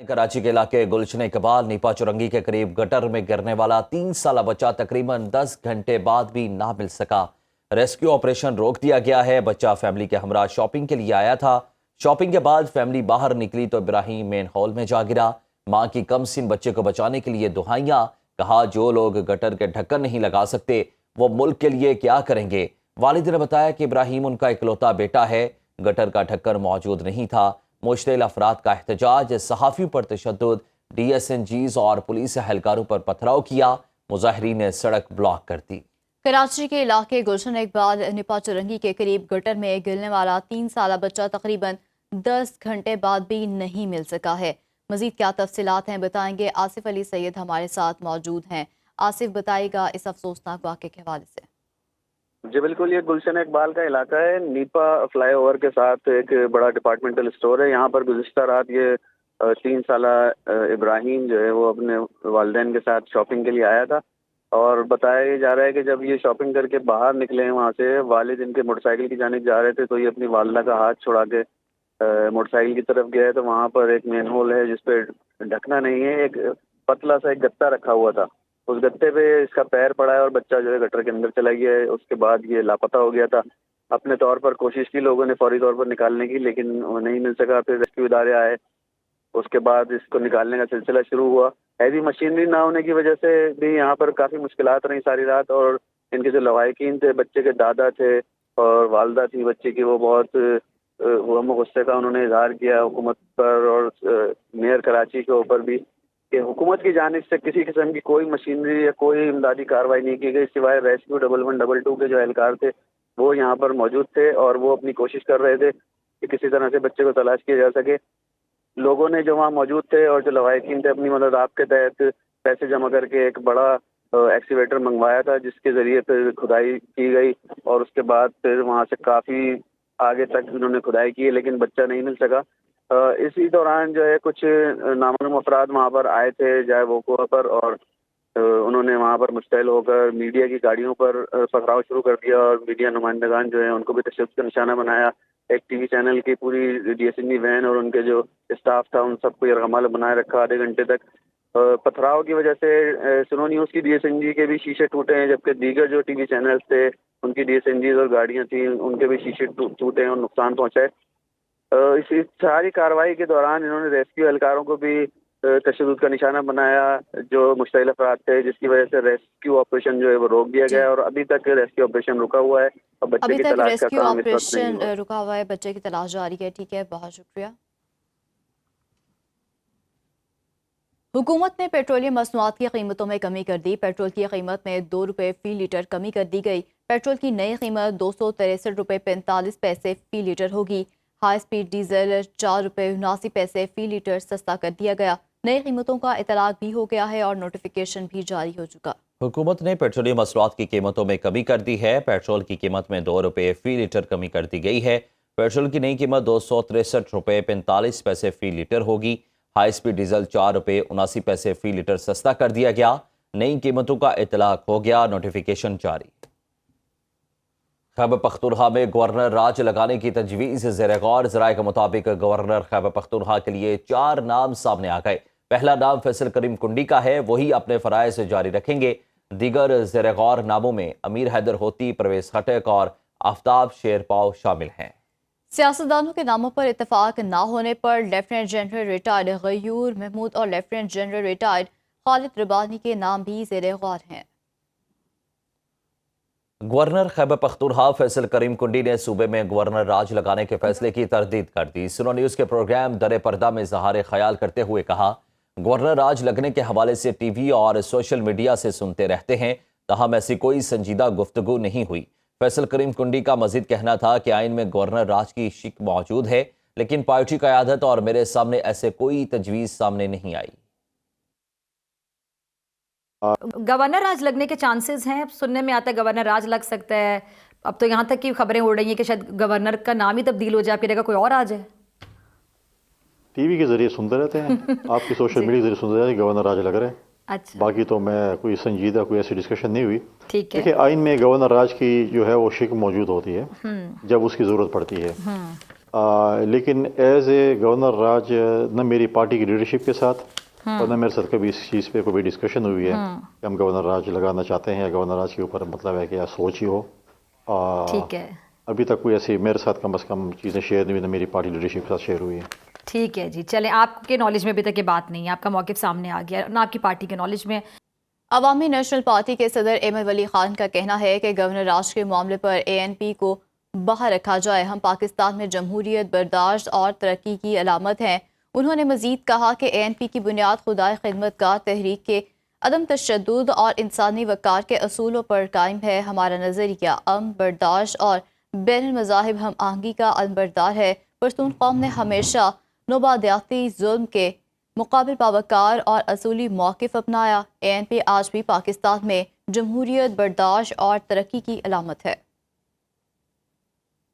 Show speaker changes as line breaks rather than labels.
कराची के इलाके गुलशन इकबाल नीपा चुरंगी के करीब गटर में गिरने वाला 3 साला बच्चा तकरीबन 10 घंटे बाद भी ना मिल सका। रेस्क्यू ऑपरेशन रोक दिया गया है। बच्चा फैमिली के हमरा शॉपिंग के लिए आया था। शॉपिंग के बाद फैमिली बाहर निकली तो इब्राहिम मेन हॉल में जा गिरा। मां की कमसिन बच्चे को बचाने के लिए दुहाइयां। कहा जो लोग गटर के ढक्कन नहीं लगा सकते वो मुल्क के लिए क्या करेंगे। वालिद ने बताया कि इब्राहिम उनका इकलौता बेटा है। गटर का ढक्कन मौजूद नहीं था। मुश्तिल अफराद का एहतजाज, सहाफ़ियों पर तशद्दुद, DSNGs और पुलिस एहलकारों पर पथराव किया। मुजाहिरीन ने सड़क ब्लॉक कर दी।
कराची के इलाके गुलशन इकबाल नीपा चुरंगी के करीब गटर में गिरने वाला 3 साला बच्चा तकरीबन 10 घंटे बाद भी नहीं मिल सका है। मजीद क्या तफसीलात हैं बताएंगे आसिफ अली सैयद हमारे साथ मौजूद हैं। आसिफ बताएगा इस अफसोसनाक वाक़े के हवाले से।
जी बिल्कुल, ये गुलशन इकबाल का इलाका है। नीपा फ्लाई ओवर के साथ एक बड़ा डिपार्टमेंटल स्टोर है। यहाँ पर गुज़िश्ता रात ये 3 साला इब्राहिम जो है वो अपने वालिदैन के साथ शॉपिंग के लिए आया था और बताया जा रहा है कि जब ये शॉपिंग करके बाहर निकले हैं वहाँ से, वालिद इनके मोटरसाइकिल की जानिब जा रहे थे तो ये अपनी वालदा का हाथ छुड़ा के मोटरसाइकिल की तरफ गए तो वहाँ पर एक मेन होल है जिसपे ढकना नहीं है, एक पतला सा एक गत्ता रखा हुआ था। उस गत्ते पे इसका पैर पड़ा है और बच्चा जो है गटर के अंदर चला गया है। उसके बाद ये लापता हो गया था। अपने तौर पर कोशिश की लोगों ने फौरी तौर पर निकालने की, लेकिन वो नहीं मिल सका। फिर रेस्क्यू इदारे आए, उसके बाद इसको निकालने का सिलसिला शुरू हुआ। हैवी मशीनरी ना होने की वजह से भी यहाँ पर काफ़ी मुश्किलात रही सारी रात। और इनके जो लवाहिकीन थे, बच्चे के दादा थे और वालदा थी बच्चे की, वो बहुत गम गुस्से का उन्होंने इजहार किया हुकूमत पर और मेयर कराची के ऊपर भी कि हुकूमत की जानिब से किसी किस्म की कोई मशीनरी या कोई इमदादी कार्रवाई नहीं की गई, सिवाय रेस्क्यू 1122 के जो एहलकार थे वो यहाँ पर मौजूद थे और वो अपनी कोशिश कर रहे थे कि किसी तरह से बच्चे को तलाश किया जा सके। लोगों ने जो वहाँ मौजूद थे और जो लवाहिकीन थे अपनी मदद आपके तहत पैसे जमा करके एक बड़ा एक्सीवेटर मंगवाया था जिसके ज़रिए फिर खुदाई की गई और उसके बाद फिर वहाँ से काफ़ी आगे तक उन्होंने खुदाई की, लेकिन बच्चा नहीं मिल सका। इसी दौरान जो है कुछ नामालूम अफराद वहाँ पर आए थे जाए वोकुआ पर और उन्होंने वहाँ पर मुश्तैल होकर मीडिया की गाड़ियों पर पथराव शुरू कर दिया और मीडिया नुमाइंदगान जो है उनको भी तशद्दुद का निशाना बनाया। एक टीवी चैनल की पूरी DSNG वैन और उनके जो स्टाफ था उन सबको यरगमाल बनाए रखा आधे घंटे तक। पथराव की वजह से सुनो न्यूज़ की DSNG के भी शीशे टूटे हैं, जबकि दीगर जो टीवी चैनल्स थे उनकी DSNGs और गाड़ियाँ थी उनके भी शीशे टूटे हैं और नुकसान पहुँचा है। इसी सारी कार्रवाई के दौरान इन्होंने रेस्क्यू एहलकारों को भी तशद्दुद का निशाना बनाया जो मुश्तइल अफराद थे, जिसकी वजह से रेस्क्यू ऑपरेशन जो है वो रोक दिया गया और अभी तक रेस्क्यू ऑपरेशन रुका हुआ है और बच्चे
अभी
की
तक
तलाश का
रेस्क्यू
काम इस वक्त नहीं
ऑपरेशन
हुआ।
रुका हुआ है, बच्चे की तलाश जारी है। ठीक है, बहुत शुक्रिया। हुकूमत ने पेट्रोलियम मसनूआत की कीमतों में कमी कर दी। पेट्रोल की कीमत में 2 रुपये फी लीटर कमी कर दी गई। पेट्रोल की नई कीमत 263 रुपये 45 पैसे फी लीटर होगी। हाई स्पीड डीजल 4 रुपये 79 पैसे फी लीटर सस्ता कर दिया गया। नई कीमतों का इतलाक भी हो गया है और नोटिफिकेशन भी जारी हो चुका।
हुकूमत ने पेट्रोलियम मसनूआत की कीमतों में कमी कर दी है। पेट्रोल की कीमत में 2 रुपये फी लीटर कमी कर दी गई है। पेट्रोल की नई कीमत 263 रुपये 45 पैसे फी लीटर होगी। हाई स्पीड डीजल 4 रुपये 79 पैसे फी लीटर सस्ता कर दिया गया। नई कीमतों का इतलाक हो गया, नोटिफिकेशन जारी। खैबर पख्तूनख्वा में गवर्नर राज लगाने की तजवीज़ ज़ेर गौर। ज़राए के मुताबिक गवर्नर खैबर पख्तूनख्वा के लिए 4 नाम सामने आ गए। पहला नाम फैसल करीम कुंडी का है, वही अपने फ़राइज़ जारी रखेंगे। दीगर ज़ेर गौर नामों में अमीर हैदर होती, परवेज़ खटक और आफ्ताब शेरपाव शामिल हैं।
सियासतदानों के नामों पर इत्तेफाक ना होने पर lieutenant general retired Ghayur Mahmood और lieutenant general retired Khalid Rabbani के नाम भी ज़ेर गौर हैं।
गवर्नर खैबर पख्तूनख्वा फैसल करीम कुंडी ने सूबे में गवर्नर राज लगाने के फैसले की तरदीद कर दी। सुनो न्यूज़ के प्रोग्राम दरे पर्दा में इज़हार ख्याल करते हुए कहा, गवर्नर राज लगने के हवाले से टीवी और सोशल मीडिया से सुनते रहते हैं, तहम ऐसी कोई संजीदा गुफ्तगू नहीं हुई। फैसल करीम कुंडी का मजीद कहना था कि आइन में गवर्नर राज की शिक मौजूद है, लेकिन पार्टी क़यादत और मेरे सामने ऐसे कोई तजवीज़ सामने नहीं आई।
गवर्नर राज लगने के चांसेस हैं, सुनने में आता है गवर्नर राज लग सकता है। अब तो यहाँ तक की खबरें उड़ रही हैं कि शायद गवर्नर का नाम ही तब्दील हो जाए, फिर कोई और आ जाए।
टीवी के जरिए सुनते रहते हैं, आपकी सोशल मीडिया के जरिए सुनते रहते हैं गवर्नर राज लग रहे हैं।
अच्छा,
बाकी तो मैं कोई संजीदा कोई ऐसी डिस्कशन नहीं हुई।
ठीक है।
देखिए, आइन में गवर्नर राज की जो है वो शिक मौजूद होती है जब उसकी ज़रूरत पड़ती है। लेकिन एज ए गवर्नर राज न मेरी पार्टी की लीडरशिप के साथ और न मेरे साथ कभी इस चीज़ पे कोई डिस्कशन हुई है कि हम गवर्नर राज लगाना चाहते हैं या गवर्नर राज के ऊपर मतलब है कि या सोच ही हो।
ठीक है,
अभी तक कोई ऐसी मेरे साथ कम से कम चीज़ें शेयर नहीं हुई, न मेरी पार्टी लीडरशिप के साथ शेयर हुई है।
ठीक है जी, चलें, आपके नॉलेज में अभी तक ये बात नहीं है, आपका मौक़िफ़ सामने आ गया, ना आपकी पार्टी के नॉलेज में।
अवामी नेशनल पार्टी के सदर अहमद वली खान का कहना है कि गवर्नर राज के मामले पर ANP को बाहर रखा जाए। हम पाकिस्तान में जमहूरियत, बर्दाश्त और तरक्की की अलामत हैं। उन्होंने मजीद कहा कि ANP की बुनियाद खुदाई खिदमतगार तहरीक के अदम तशद्दुद और इंसानी वक़ार के असूलों पर कायम है। हमारा नज़रिया अमन, बर्दाश्त और बैनुल मज़ाहिब हम आहंगी का अलमबरदार है। पश्तून कौम ने हमेशा नौबादियाती जुल्म के मुकाबिल बावकार और असूली मौक़िफ़ अपनाया। ANP आज भी पाकिस्तान में जमहूरियत, बर्दाश्त और तरक्की की अलामत है।